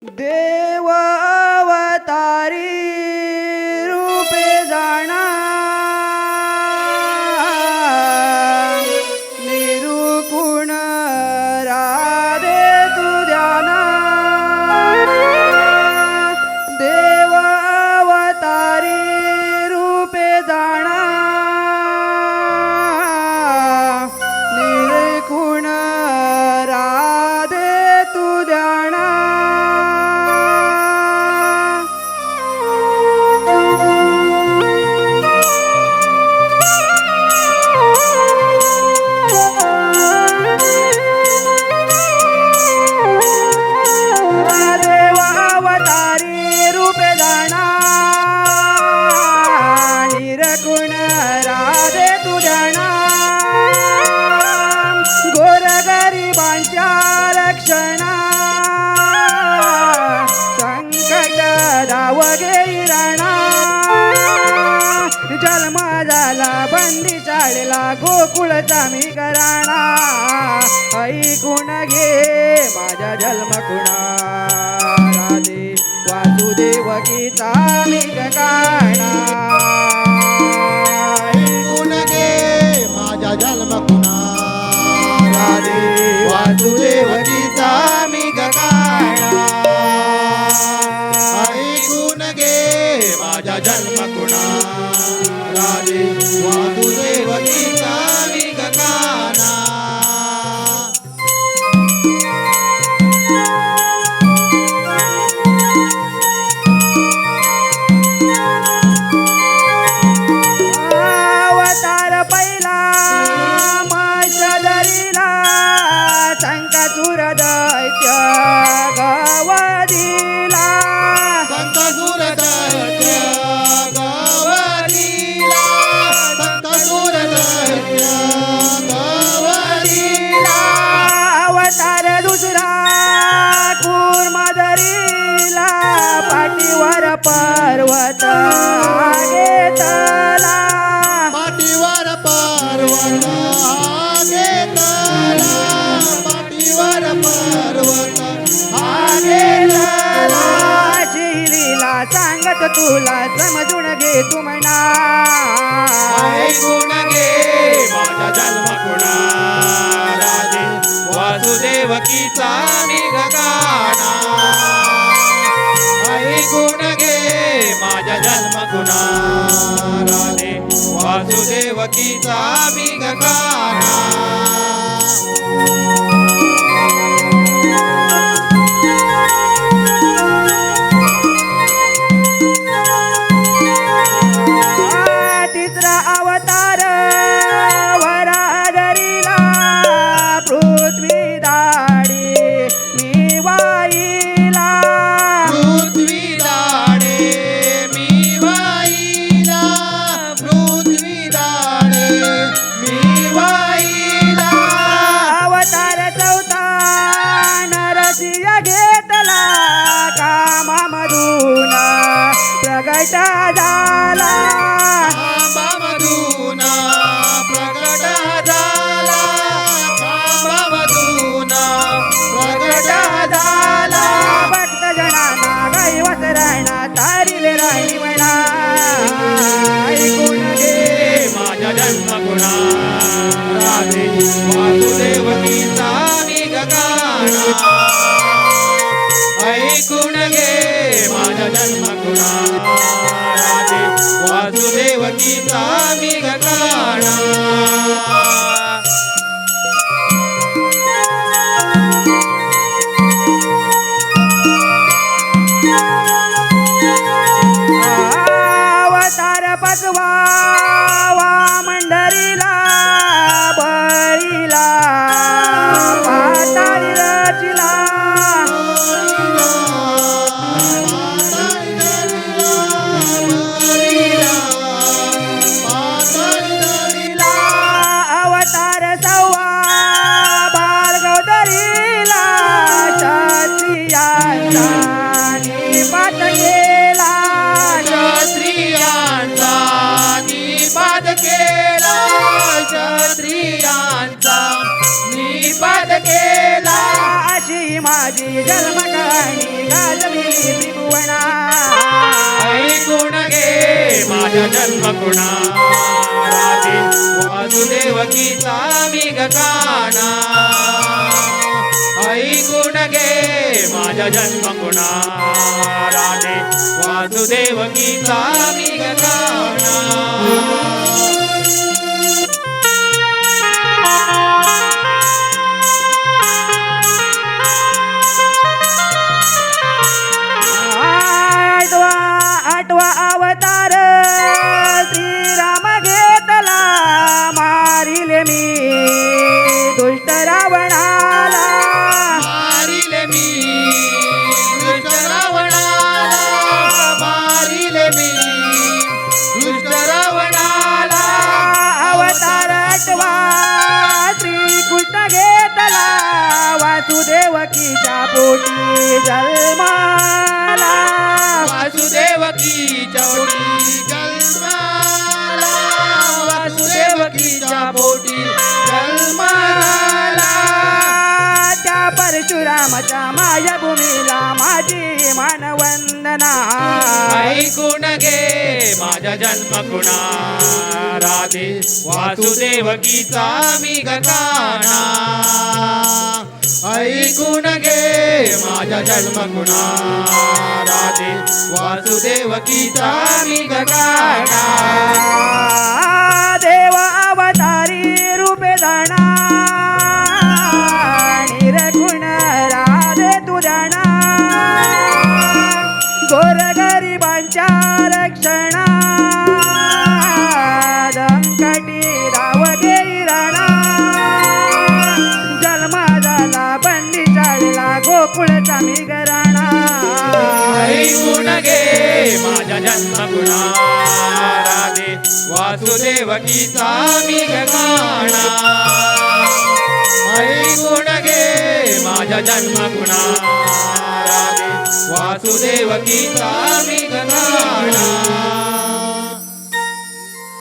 देव अवतारी रूपे जाणा निरुकुण राधे तू ध्याना देव अवतारी रूपे जाणा निरुकुण राधे तू ध्याना निरकुण राधे तू जाणा गोरगरिबांच्या रक्षणा संकट धाव घेई राणा जन्म झाला बंदी चाळला गोकुळचा मी कराणा ऐकून घे माझ्या जन्मकुणा राधे वासुदेवकीचा मी गाणा ऐकून घे माझ्या जन्मकुणा राधे वासुदेवकीचा मी गाणा ऐकून घे माझ्या जन्मकुणा राधे वासुदेवकीचा मी गाणा अवतार पहिला मशदरीला संकासुर दैत्य गवदिला संतसुर दैत्य गवलीला संतसुर दैत्य गवलीला अवतार दुसरा कूर्मधरीला पाठीवर पर्वत घेतला पाठीवर पर्वत घेतला पाठीवर पर्वत घेतला शिलीला सांगत तुला समजून घे तू म्हणा ऐकून घे माझा जन्मकुणा राधे वासुदेवकीचा मी गाणा ऐकून घे माझ्या जन्मकुणा राधे वासुदेवकीचा मी गाणा तिसरा अवतार वराधरीला पृथ्वी दाडी मी वाईला पृथ्वी दाडे मी वाईला पृथ्वी दाडे मी वाईला अवतार चौथा नरसिंह घेतला कामामधून प्रगट झाला कामामधून प्रगट झाला कामामधून प्रगट झाला भक्त जनाना गायवत राहणा तारिले राहिली म्हणा ऐकून घे माझ्या जन्मकुणा राधे वासुदेवकीचा मी गाणा ऐकून घे माझ्या जन्मकुणा राधे वासुदेवकीचा मी गाणा अवतार पकवा मंडरीला बळीला पाताळी रचिला पाताळी माझी जन्म कहाणी गाजविली त्रिभुवना ऐकून घे माझ्या जन्मकुणा राधे वासुदेवकीचा मी गाणा ऐकून घे माझ्या जन्मकुणा राधे वासुदेवकीचा मी गाणा आठवा अवतार श्रीराम घेतला मारिले मी दुष्ट रावणाला मारिले मी दुष्ट रावणाला मारिले मी दुष्ट रावणाला अवतार आठवा श्रीकृष्ण घेतला वासुदेवकीच्या पोटी जन्माला वासुदेवकीच्या पोटी जन्माला वासुदेवकीच्या पोटी जन्माला त्या परशुरामाच्या मायभूमीला माझी मानवंदना ऐकून घे माझ्या जन्मकुणा राधे वासुदेवकीचा मी गाणा ऐकून घे माझ्या जन्मकुणा राधे वासुदेवकीचा मी गाणा देव अवतारी रूपे जाणा निरगुण राधे तू जाणा गोरगरिबांच्या रक्षणा दंकटी राव घेई राणा जन्मा झाला बंदी चालला गोकुळचा मी घराणा ऐकून घे माझ्या जन्मकुणा राधे वासुदेवकीचा मी गाणा ऐकून घे माझ्या जन्मकुणा राधे वासुदेवकीचा मी गाणा